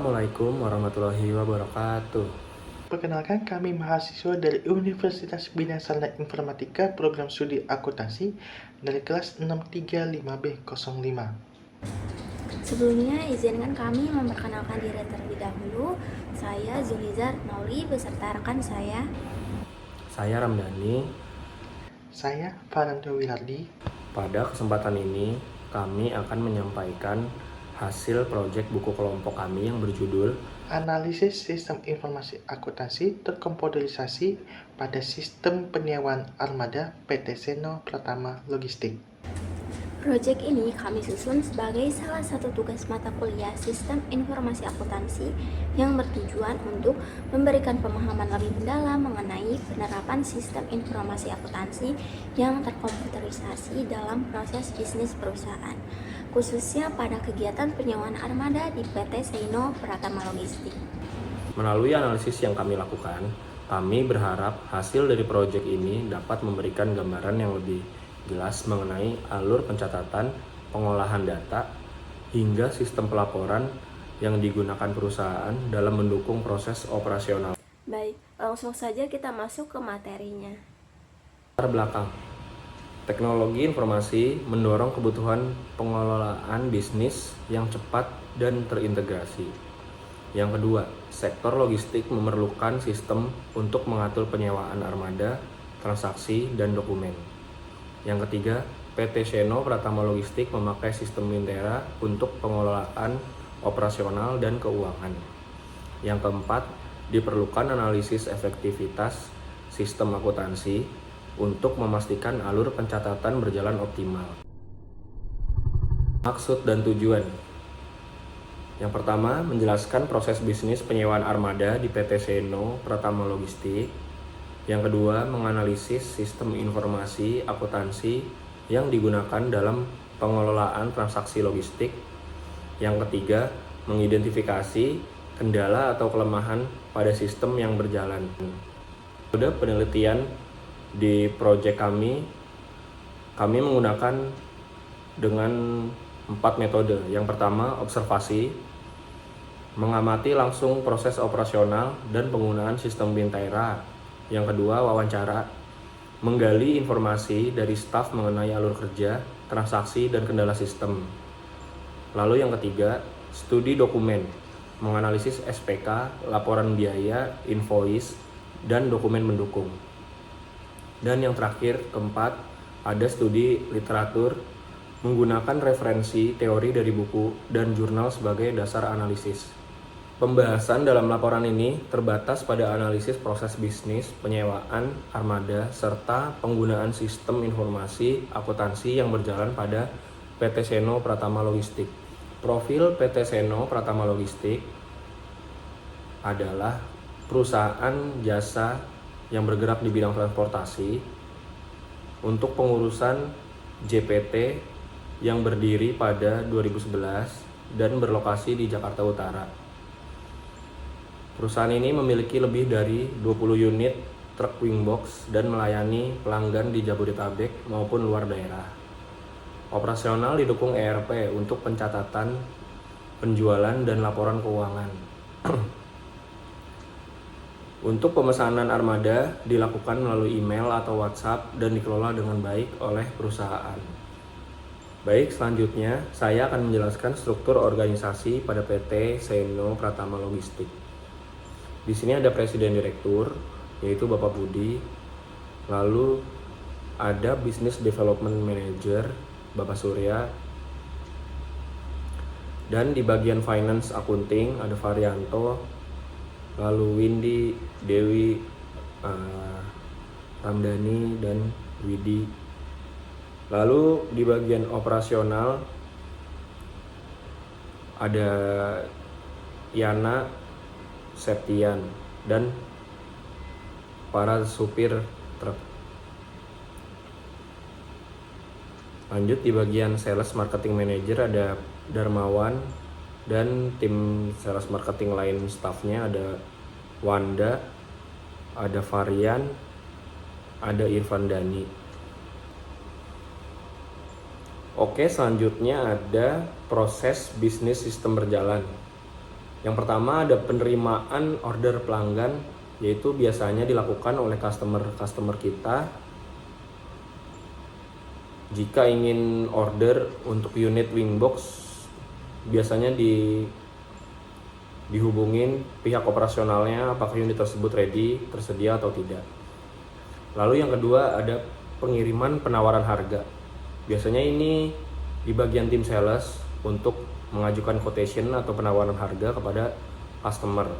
Assalamualaikum warahmatullahi wabarakatuh. Perkenalkan, kami mahasiswa dari Universitas Bina Sarana Informatika Program Studi Akuntansi dari kelas 635B05. Sebelumnya, izinkan kami memperkenalkan diri terlebih dahulu. Saya Zulizar Nauli beserta rekan saya. Saya Ramdhani. Saya Farando Wilardi. Pada kesempatan ini, kami akan menyampaikan hasil proyek buku kelompok kami yang berjudul Analisis Sistem Informasi Akuntansi Terkomputerisasi pada Sistem Penyewaan Armada PT Seno Pratama Logistik. Proyek ini kami susun sebagai salah satu tugas mata kuliah Sistem Informasi Akuntansi yang bertujuan untuk memberikan pemahaman lebih mendalam mengenai penerapan sistem informasi akuntansi yang terkomputerisasi dalam proses bisnis perusahaan, khususnya pada kegiatan penyewaan armada di PT Seno Pratama Logistik. Melalui analisis yang kami lakukan, kami berharap hasil dari proyek ini dapat memberikan gambaran yang lebih jelas mengenai alur pencatatan, pengolahan data, hingga sistem pelaporan yang digunakan perusahaan dalam mendukung proses operasional. Baik, langsung saja kita masuk ke materinya. Latar belakang. Teknologi informasi mendorong kebutuhan pengelolaan bisnis yang cepat dan terintegrasi. Yang kedua, sektor logistik memerlukan sistem untuk mengatur penyewaan armada, transaksi, dan dokumen. Yang ketiga, PT Seno Pratama Logistik memakai sistem Mintera untuk pengelolaan operasional dan keuangan. Yang keempat, diperlukan analisis efektivitas sistem akuntansi untuk memastikan alur pencatatan berjalan optimal. Maksud dan tujuan. Yang pertama, menjelaskan proses bisnis penyewaan armada di PT Seno Pratama Logistik. Yang kedua, menganalisis sistem informasi akuntansi yang digunakan dalam pengelolaan transaksi logistik. Yang ketiga, mengidentifikasi kendala atau kelemahan pada sistem yang berjalan. Metode penelitian di proyek kami menggunakan dengan 4 metode. Yang pertama, observasi, mengamati langsung proses operasional dan penggunaan sistem Mintera. Yang kedua, wawancara, menggali informasi dari staf mengenai alur kerja, transaksi, dan kendala sistem. Lalu yang ketiga, studi dokumen, menganalisis SPK, laporan biaya, invoice, dan dokumen mendukung. Dan yang terakhir, keempat, ada studi literatur, menggunakan referensi teori dari buku dan jurnal sebagai dasar analisis. Pembahasan dalam laporan ini terbatas pada analisis proses bisnis, penyewaan armada, serta penggunaan sistem informasi akuntansi yang berjalan pada PT Seno Pratama Logistik. Profil PT Seno Pratama Logistik adalah perusahaan jasa yang bergerak di bidang transportasi untuk pengurusan JPT yang berdiri pada 2011 dan berlokasi di Jakarta Utara. Perusahaan ini memiliki lebih dari 20 unit truk wingbox dan melayani pelanggan di Jabodetabek maupun luar daerah. Operasional didukung ERP untuk pencatatan, penjualan, dan laporan keuangan. Untuk pemesanan armada dilakukan melalui email atau WhatsApp dan dikelola dengan baik oleh perusahaan. Baik, selanjutnya saya akan menjelaskan struktur organisasi pada PT Seno Pratama Logistik. Di sini ada presiden direktur, yaitu Bapak Budi. Lalu ada business development manager, Bapak Surya. Dan di bagian finance accounting ada Varianto, lalu Windy, Dewi, Ramdhani, dan Widi. Lalu di bagian operasional ada Yana, Septian, dan para supir truk. Lanjut di bagian sales marketing manager ada Darmawan, dan tim sales marketing lain staffnya ada Wanda, ada Varian, ada Irfan Dani. Oke, selanjutnya ada proses bisnis sistem berjalan. Yang pertama ada penerimaan order pelanggan, yaitu biasanya dilakukan oleh customer kita jika ingin order untuk unit Wingbox. Biasanya dihubungin pihak operasionalnya apakah unit tersebut ready, tersedia atau tidak. Lalu yang kedua ada pengiriman penawaran harga. Biasanya ini di bagian tim sales untuk mengajukan quotation atau penawaran harga kepada customer.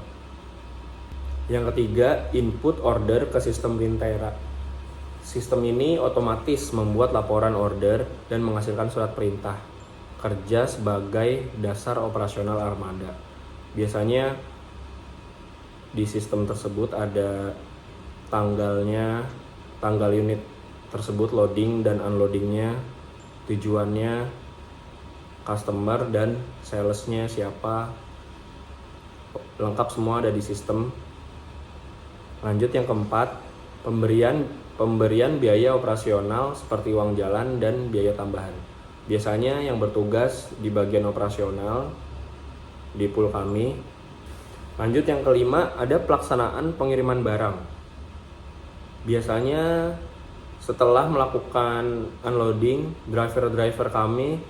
Yang ketiga, input order ke sistem Wintera. Sistem ini otomatis membuat laporan order dan menghasilkan surat perintah kerja sebagai dasar operasional armada. Biasanya di sistem tersebut ada tanggalnya, tanggal unit tersebut loading dan unloadingnya, tujuannya, customer dan salesnya siapa, lengkap semua ada di sistem. Lanjut yang keempat, pemberian biaya operasional seperti uang jalan dan biaya tambahan. Biasanya yang bertugas di bagian operasional di pool kami. Lanjut yang kelima, ada pelaksanaan pengiriman barang. Biasanya setelah melakukan unloading, driver kami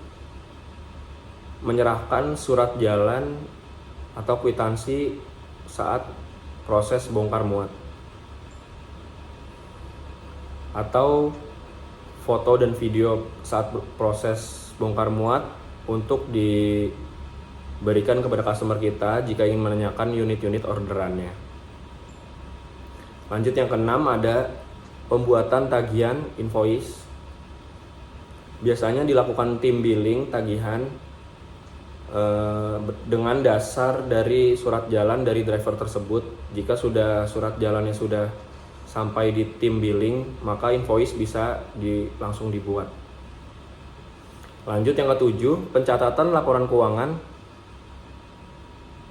menyerahkan surat jalan atau kwitansi saat proses bongkar muat, atau foto dan video saat proses bongkar muat untuk diberikan kepada customer kita jika ingin menanyakan unit-unit orderannya. Lanjut yang keenam ada pembuatan tagihan invoice. Biasanya dilakukan tim billing tagihan dengan dasar dari surat jalan dari driver tersebut. Jika surat jalannya sudah sampai di tim billing, maka invoice bisa langsung dibuat. Lanjut yang ketujuh, pencatatan laporan keuangan.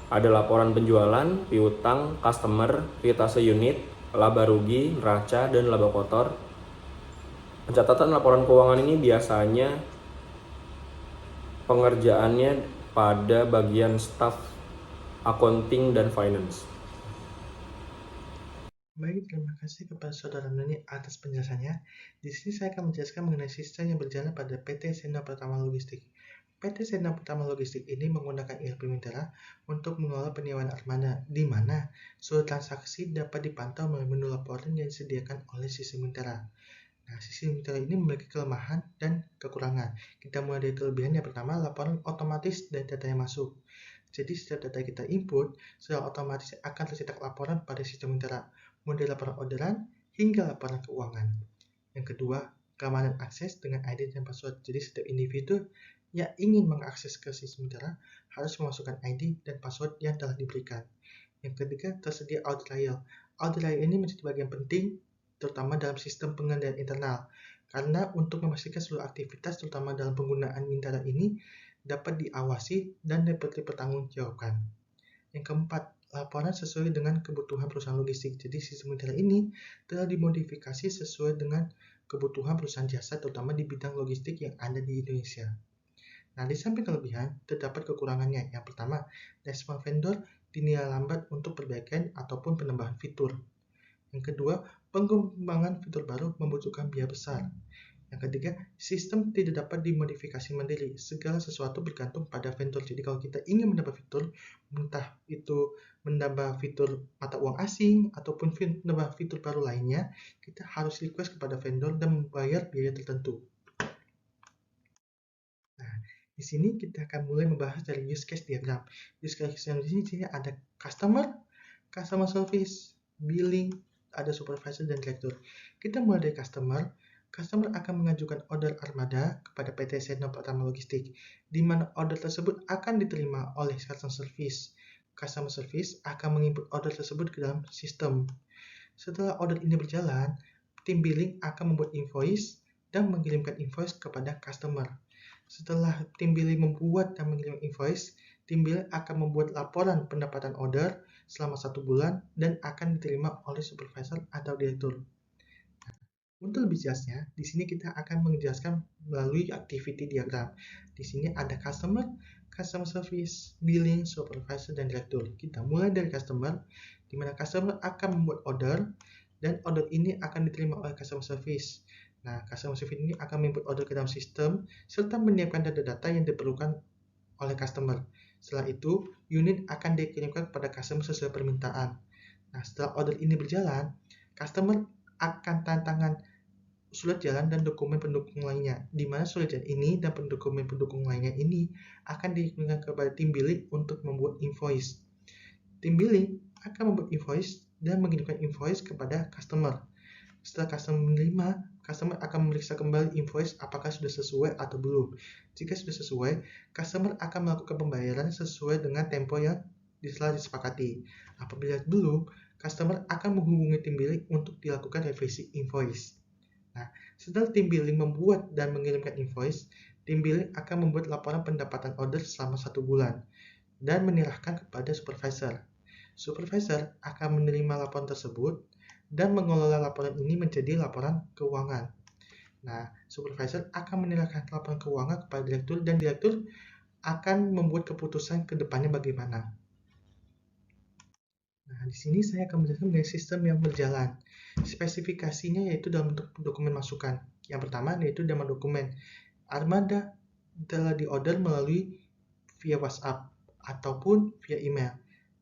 Ada laporan penjualan, piutang, customer, ritase unit, laba rugi, neraca, dan laba kotor. Pencatatan laporan keuangan ini biasanya pengerjaannya pada bagian staff accounting dan finance. Baik, terima kasih kepada Saudara Nani atas penjelasannya. Di sini saya akan menjelaskan mengenai sistem yang berjalan pada PT Sena Pratama Logistik. PT Sena Pratama Logistik ini menggunakan ERP Wintera untuk mengelola penyewaan armada, di mana seluruh transaksi dapat dipantau melalui menu laporan yang disediakan oleh sistem Wintera. Nah, sistem Wintera ini memiliki kelemahan dan kekurangan. Kita mulai dari kelebihan yang pertama, laporan otomatis dan data yang masuk. Jadi setiap data kita input, secara otomatis akan tercetak laporan pada sistem Wintera, mulai laporan orderan hingga laporan keuangan. Yang kedua, keamanan akses dengan ID dan password. Jadi setiap individu yang ingin mengakses ke sistem Wintera harus memasukkan ID dan password yang telah diberikan. Yang ketiga, tersedia audit trail. Audit trail ini menjadi bagian penting terutama dalam sistem pengendalian internal, karena untuk memastikan seluruh aktivitas terutama dalam penggunaan Wintera ini dapat diawasi dan dapat dipertanggungjawabkan. Yang keempat, laporan sesuai dengan kebutuhan perusahaan logistik. Jadi sistem Wintera ini telah dimodifikasi sesuai dengan kebutuhan perusahaan jasa terutama di bidang logistik yang ada di Indonesia. Nah, di samping kelebihan, terdapat kekurangannya. Yang pertama, respon vendor dinilai lambat untuk perbaikan ataupun penambahan fitur. Yang kedua, pengembangan fitur baru membutuhkan biaya besar. Yang ketiga, sistem tidak dapat dimodifikasi mandiri. Segala sesuatu bergantung pada vendor. Jadi kalau kita ingin menambah fitur, entah itu menambah fitur mata uang asing ataupun menambah fitur baru lainnya, kita harus request kepada vendor dan membayar biaya tertentu. Nah, di sini kita akan mulai membahas dari use case diagram. Use case diagram di sini ada customer service, billing, ada supervisor dan direktur. Kita mulai dari customer. Customer akan mengajukan order armada kepada PT Sena Pratama Logistik, di mana order tersebut akan diterima oleh customer service. Customer service akan menginput order tersebut ke dalam sistem. Setelah order ini berjalan, tim billing akan membuat invoice dan mengirimkan invoice kepada customer. Setelah tim billing membuat dan mengirim invoice, tim billing akan membuat laporan pendapatan order selama 1 bulan dan akan diterima oleh supervisor atau direktur. Untuk lebih jelasnya, di sini kita akan menjelaskan melalui activity diagram. Di sini ada customer, customer service, billing, supervisor, dan direktur. Kita mulai dari customer, di mana customer akan membuat order, dan order ini akan diterima oleh customer service. Nah, customer service ini akan menginput order ke dalam sistem, serta menyiapkan data-data yang diperlukan oleh customer. Setelah itu, unit akan dikirimkan kepada customer sesuai permintaan. Nah, setelah order ini berjalan, customer akan tantangan surat jalan dan dokumen pendukung lainnya, di mana surat jalan ini dan dokumen pendukung lainnya ini akan dikirimkan kepada tim billing untuk membuat invoice. Tim billing akan membuat invoice dan mengirimkan invoice kepada customer. Setelah customer menerima, customer akan memeriksa kembali invoice apakah sudah sesuai atau belum. Jika sudah sesuai, customer akan melakukan pembayaran sesuai dengan tempo yang telah disepakati. Apabila belum, customer akan menghubungi tim billing untuk dilakukan revisi invoice. Nah, setelah tim billing membuat dan mengirimkan invoice, tim billing akan membuat laporan pendapatan order selama 1 bulan dan menyerahkan kepada supervisor. Supervisor akan menerima laporan tersebut dan mengelola laporan ini menjadi laporan keuangan. Nah, supervisor akan menyerahkan laporan keuangan kepada direktur dan direktur akan membuat keputusan ke depannya bagaimana. Nah, di sini saya akan menjelaskan mengenai sistem yang berjalan. Spesifikasinya yaitu dalam bentuk dokumen masukan. Yang pertama yaitu dalam dokumen. Armada telah diorder melalui via WhatsApp ataupun via email.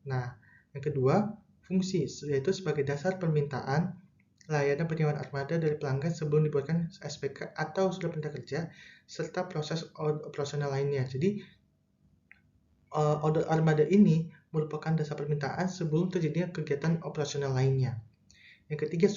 Nah, yang kedua, fungsi yaitu sebagai dasar permintaan layanan penyewaan armada dari pelanggan sebelum dibuatkan SPK atau surat perintah kerja serta proses operasional lainnya. Jadi, order armada ini merupakan dasar permintaan sebelum terjadinya kegiatan operasional lainnya. Yang ketiga,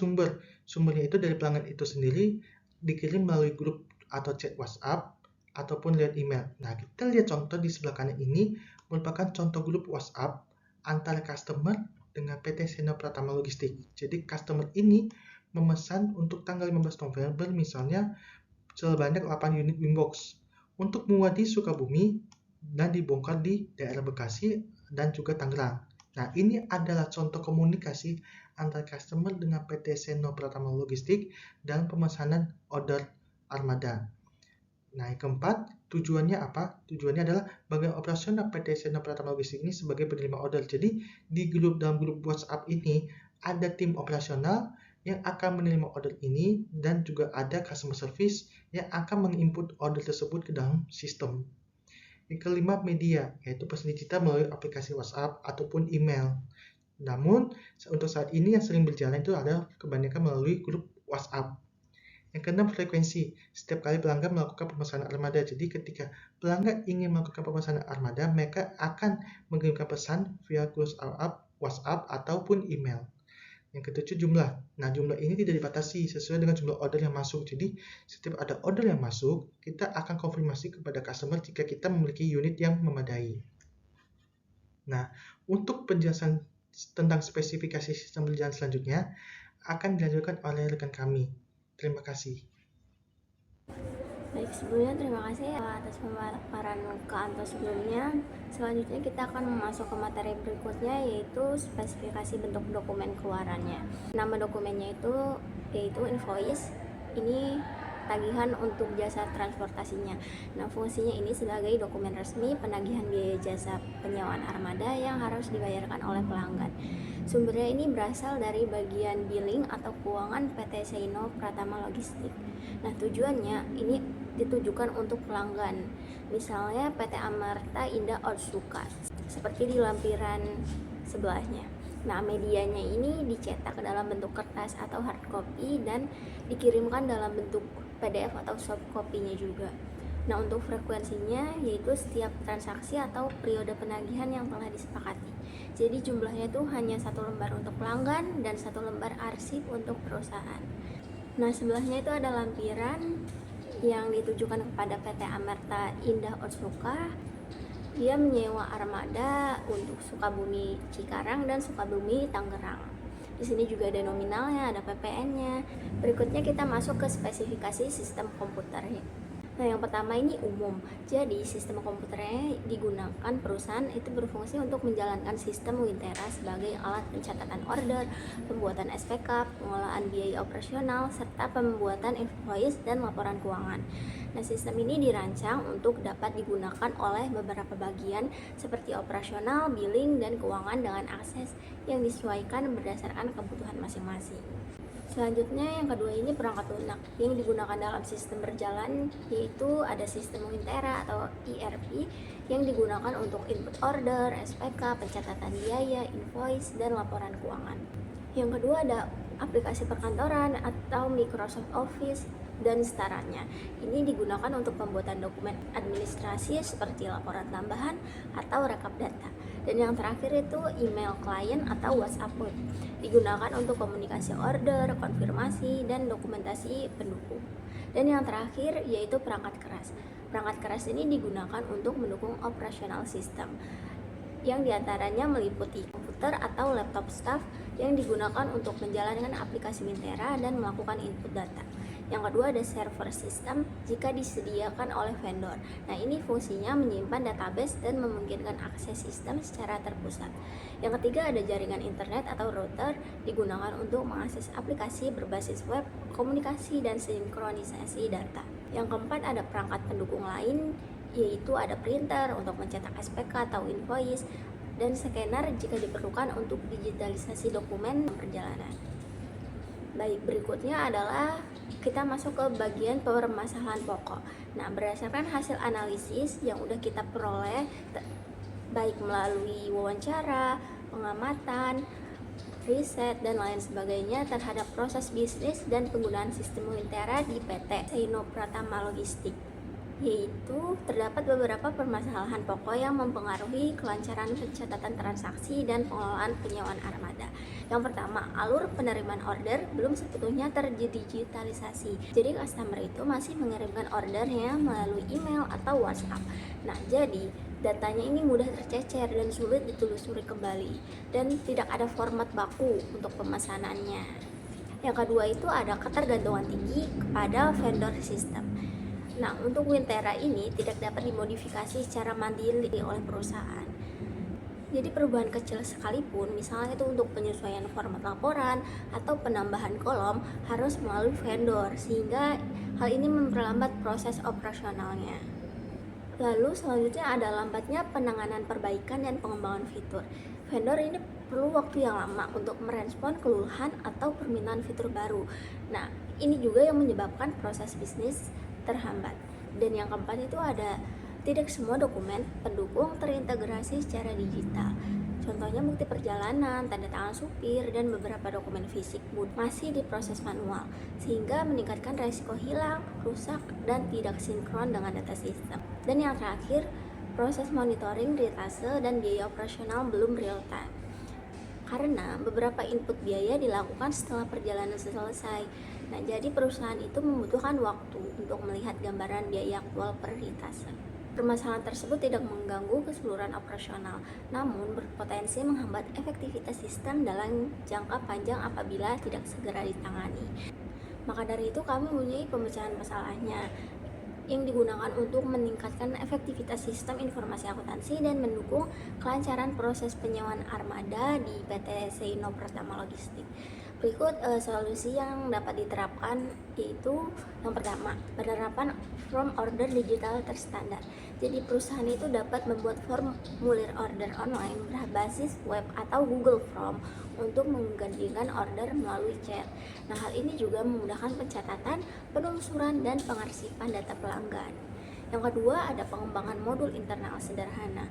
sumbernya itu dari pelanggan itu sendiri, dikirim melalui grup atau chat WhatsApp ataupun lewat email. Nah, kita lihat contoh di sebelah kanan ini merupakan contoh grup WhatsApp antara customer dengan PT Seno Pratama Logistik. Jadi customer ini memesan untuk tanggal 15 November misalnya sebanyak 8 unit Wingbox untuk muat di Sukabumi dan dibongkar di daerah Bekasi dan juga Tangerang. Nah, ini adalah contoh komunikasi antara customer dengan PT Seno Pratama Logistik dalam pemesanan order armada. Nah, yang keempat, tujuannya apa? Tujuannya adalah bagaimana operasional PT Seno Pratama Logistik ini sebagai penerima order. Jadi, dalam grup WhatsApp ini ada tim operasional yang akan menerima order ini dan juga ada customer service yang akan menginput order tersebut ke dalam sistem. Yang kelima, media, yaitu pesan digital melalui aplikasi WhatsApp ataupun email. Namun, untuk saat ini yang sering berjalan itu adalah kebanyakan melalui grup WhatsApp. Yang keenam, frekuensi. Setiap kali pelanggan melakukan pemesanan armada. Jadi, ketika pelanggan ingin melakukan pemesanan armada, mereka akan mengirimkan pesan via grup WhatsApp ataupun email. Yang ketujuh, jumlah. Nah, jumlah ini tidak dibatasi sesuai dengan jumlah order yang masuk. Jadi, setiap ada order yang masuk, kita akan konfirmasi kepada customer jika kita memiliki unit yang memadai. Nah, untuk penjelasan tentang spesifikasi sistem berjalan selanjutnya akan dilanjutkan oleh rekan kami. Terima kasih. Baik, sebelumnya terima kasih atas pemaparan ke Anto sebelumnya. Selanjutnya kita akan masuk ke materi berikutnya, yaitu spesifikasi bentuk dokumen keluarannya. Nama dokumennya itu yaitu invoice. Ini tagihan untuk jasa transportasinya. Nah, fungsinya ini sebagai dokumen resmi penagihan biaya jasa penyewaan armada yang harus dibayarkan oleh pelanggan. Sumbernya ini berasal dari bagian billing atau keuangan PT Seno Pratama Logistik. Nah, tujuannya ini ditujukan untuk pelanggan, misalnya PT Amarta Indah Otsuka, seperti di lampiran sebelahnya. Nah, medianya ini dicetak dalam bentuk kertas atau hard copy dan dikirimkan dalam bentuk PDF atau soft copy-nya juga. Nah, untuk frekuensinya yaitu setiap transaksi atau periode penagihan yang telah disepakati. Jadi jumlahnya itu hanya 1 lembar untuk pelanggan dan 1 lembar arsip untuk perusahaan. Nah, sebelahnya itu ada lampiran yang ditujukan kepada PT Amarta Indah Otsuka. Dia menyewa armada untuk Sukabumi Cikarang dan Sukabumi Tangerang. Di sini juga ada nominalnya, ada PPN-nya. Berikutnya kita masuk ke spesifikasi sistem komputer. Nah, yang pertama ini umum. Jadi, sistem komputernya digunakan perusahaan itu berfungsi untuk menjalankan sistem Wintera sebagai alat pencatatan order, pembuatan SPK, pengelolaan biaya operasional, serta pembuatan invoice dan laporan keuangan. Nah, sistem ini dirancang untuk dapat digunakan oleh beberapa bagian seperti operasional, billing, dan keuangan dengan akses yang disesuaikan berdasarkan kebutuhan masing-masing. Selanjutnya yang kedua ini perangkat lunak yang digunakan dalam sistem berjalan, yaitu ada sistem Wintera atau ERP yang digunakan untuk input order, SPK, pencatatan biaya, invoice, dan laporan keuangan. Yang kedua ada aplikasi perkantoran atau Microsoft Office dan setaranya. Ini digunakan untuk pembuatan dokumen administrasi seperti laporan tambahan atau rekap data. Dan yang terakhir itu email klien atau WhatsApp web. Digunakan untuk komunikasi order, konfirmasi, dan dokumentasi pendukung. Dan yang terakhir yaitu perangkat keras. Perangkat keras ini digunakan untuk mendukung operasional sistem, yang diantaranya meliputi komputer atau laptop staff yang digunakan untuk menjalankan aplikasi Wintera dan melakukan input data. Yang kedua ada server system jika disediakan oleh vendor. Nah, ini fungsinya menyimpan database dan memungkinkan akses sistem secara terpusat. Yang ketiga ada jaringan internet atau router digunakan untuk mengakses aplikasi berbasis web, komunikasi, dan sinkronisasi data. Yang keempat ada perangkat pendukung lain, yaitu ada printer untuk mencetak SPK atau invoice, dan scanner jika diperlukan untuk digitalisasi dokumen perjalanan. Baik, berikutnya adalah kita masuk ke bagian permasalahan pokok. Nah, berdasarkan hasil analisis yang udah kita peroleh baik melalui wawancara, pengamatan, riset, dan lain sebagainya terhadap proses bisnis dan penggunaan sistem Wintera di PT Seino Pratama Logistik, yaitu terdapat beberapa permasalahan pokok yang mempengaruhi kelancaran pencatatan transaksi dan pengelolaan penyewaan armada. Yang pertama, alur penerimaan order belum sepenuhnya terdigitalisasi. Jadi customer itu masih mengirimkan ordernya melalui email atau WhatsApp. Nah, jadi datanya ini mudah tercecer dan sulit ditelusuri kembali, dan tidak ada format baku untuk pemesanannya. Yang kedua itu ada ketergantungan tinggi kepada vendor sistem. Nah, untuk Wintera ini tidak dapat dimodifikasi secara mandiri oleh perusahaan. Jadi perubahan kecil sekalipun, misalnya itu untuk penyesuaian format laporan atau penambahan kolom, harus melalui vendor, sehingga hal ini memperlambat proses operasionalnya. Lalu selanjutnya ada lambatnya penanganan perbaikan dan pengembangan fitur. Vendor ini perlu waktu yang lama untuk merespon keluhan atau permintaan fitur baru. Nah, ini juga yang menyebabkan proses bisnis terhambat. Dan yang keempat itu ada tidak semua dokumen pendukung terintegrasi secara digital. Contohnya bukti perjalanan, tanda tangan supir, dan beberapa dokumen fisik masih diproses manual, sehingga meningkatkan resiko hilang, rusak, dan tidak sinkron dengan data sistem. Dan yang terakhir, proses monitoring ritase dan biaya operasional belum real time, karena beberapa input biaya dilakukan setelah perjalanan selesai. Nah, jadi perusahaan itu membutuhkan waktu untuk melihat gambaran biaya aktual per ritase. Permasalahan tersebut tidak mengganggu keseluruhan operasional, namun berpotensi menghambat efektivitas sistem dalam jangka panjang apabila tidak segera ditangani. Maka dari itu kami mempunyai pemecahan masalahnya yang digunakan untuk meningkatkan efektivitas sistem informasi akuntansi dan mendukung kelancaran proses penyewaan armada di PT Seino Pratama Logistik. Berikut solusi yang dapat diterapkan, yaitu yang pertama, penerapan form order digital terstandar. Jadi perusahaan itu dapat membuat formulir order online berbasis web atau Google Form untuk menggantikan order melalui chat. Nah, hal ini juga memudahkan pencatatan, penelusuran, dan pengarsipan data pelanggan. Yang kedua, ada pengembangan modul internal sederhana.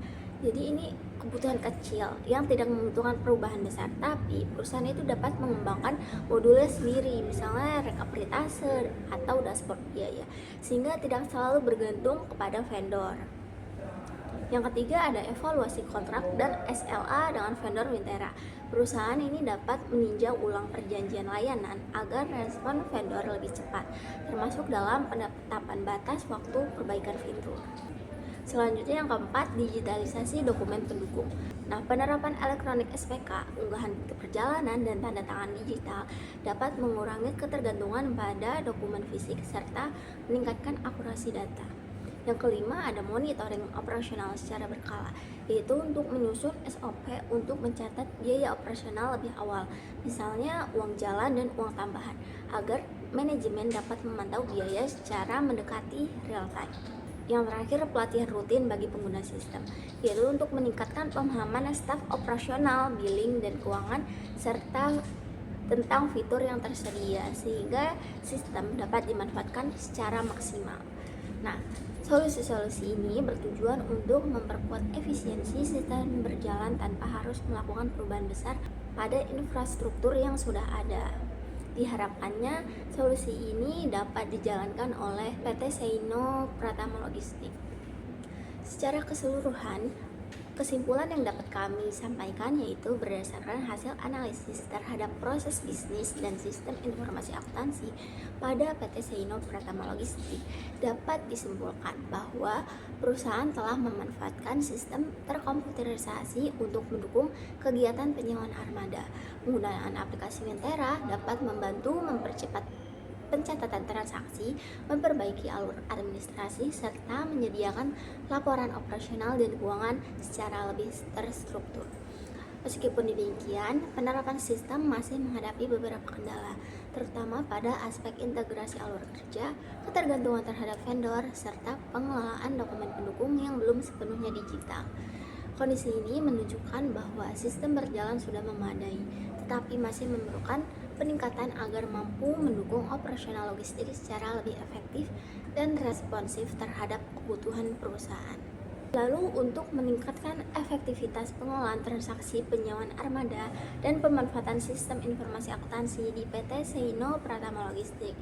Jadi ini kebutuhan kecil yang tidak membutuhkan perubahan besar, tapi perusahaan itu dapat mengembangkan modulnya sendiri, misalnya rekap ritase atau dashboard biaya, sehingga tidak selalu bergantung kepada vendor. Yang ketiga ada evaluasi kontrak dan SLA dengan vendor Wintera. Perusahaan ini dapat meninjau ulang perjanjian layanan agar respon vendor lebih cepat, termasuk dalam penetapan batas waktu perbaikan fitur. Selanjutnya yang keempat, digitalisasi dokumen pendukung. Nah, penerapan elektronik SPK, unggahan bukti perjalanan, dan tanda tangan digital dapat mengurangi ketergantungan pada dokumen fisik serta meningkatkan akurasi data. Yang kelima, ada monitoring operasional secara berkala, yaitu untuk menyusun SOP untuk mencatat biaya operasional lebih awal, misalnya uang jalan dan uang tambahan, agar manajemen dapat memantau biaya secara mendekati real time. Yang terakhir, pelatihan rutin bagi pengguna sistem, yaitu untuk meningkatkan pemahaman staf operasional, billing, dan keuangan, serta tentang fitur yang tersedia, sehingga sistem dapat dimanfaatkan secara maksimal. Nah, solusi-solusi ini bertujuan untuk memperkuat efisiensi sistem berjalan tanpa harus melakukan perubahan besar pada infrastruktur yang sudah ada. Diharapkannya solusi ini dapat dijalankan oleh PT Seino Pratama Logistik. Secara keseluruhan, kesimpulan yang dapat kami sampaikan yaitu berdasarkan hasil analisis terhadap proses bisnis dan sistem informasi akuntansi pada PT Seino Pratama Logistik, dapat disimpulkan bahwa perusahaan telah memanfaatkan sistem terkomputerisasi untuk mendukung kegiatan penyewaan armada. Penggunaan aplikasi Mentera dapat membantu mempercepat pencatatan transaksi, memperbaiki alur administrasi, serta menyediakan laporan operasional dan keuangan secara lebih terstruktur. Meskipun demikian, penerapan sistem masih menghadapi beberapa kendala, terutama pada aspek integrasi alur kerja, ketergantungan terhadap vendor, serta pengelolaan dokumen pendukung yang belum sepenuhnya digital. Kondisi ini menunjukkan bahwa sistem berjalan sudah memadai, tetapi masih memerlukan peningkatan agar mampu mendukung operasional logistik secara lebih efektif dan responsif terhadap kebutuhan perusahaan. Lalu, untuk meningkatkan efektivitas pengelolaan transaksi penyewaan armada dan pemanfaatan sistem informasi akuntansi di PT Seino Pratama Logistik,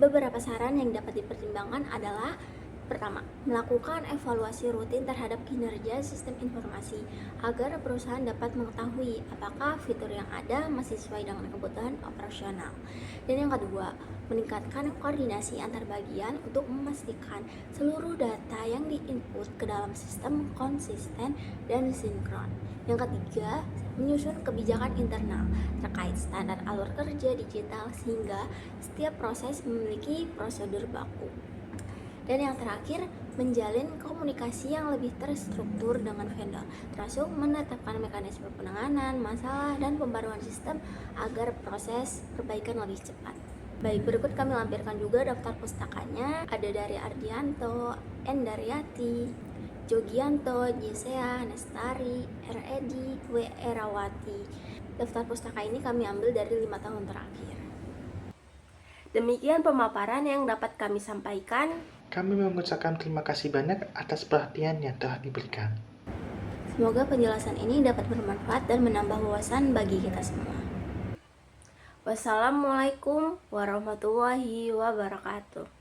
beberapa saran yang dapat dipertimbangkan adalah: pertama, melakukan evaluasi rutin terhadap kinerja sistem informasi agar perusahaan dapat mengetahui apakah fitur yang ada masih sesuai dengan kebutuhan operasional. Dan yang kedua, meningkatkan koordinasi antar bagian untuk memastikan seluruh data yang diinput ke dalam sistem konsisten dan sinkron. Yang ketiga, menyusun kebijakan internal terkait standar alur kerja digital sehingga setiap proses memiliki prosedur baku. Dan yang terakhir, menjalin komunikasi yang lebih terstruktur dengan vendor, termasuk menetapkan mekanisme penanganan masalah dan pembaruan sistem agar proses perbaikan lebih cepat. Baik, berikut kami lampirkan juga daftar pustakanya. Ada dari Ardianto, Endaryati, Jogianto, Jesea, Nestari, Redi, W. Erawati. Daftar pustaka ini kami ambil dari 5 tahun terakhir. Demikian pemaparan yang dapat kami sampaikan. Kami mengucapkan terima kasih banyak atas perhatian yang telah diberikan. Semoga penjelasan ini dapat bermanfaat dan menambah wawasan bagi kita semua. Wassalamualaikum warahmatullahi wabarakatuh.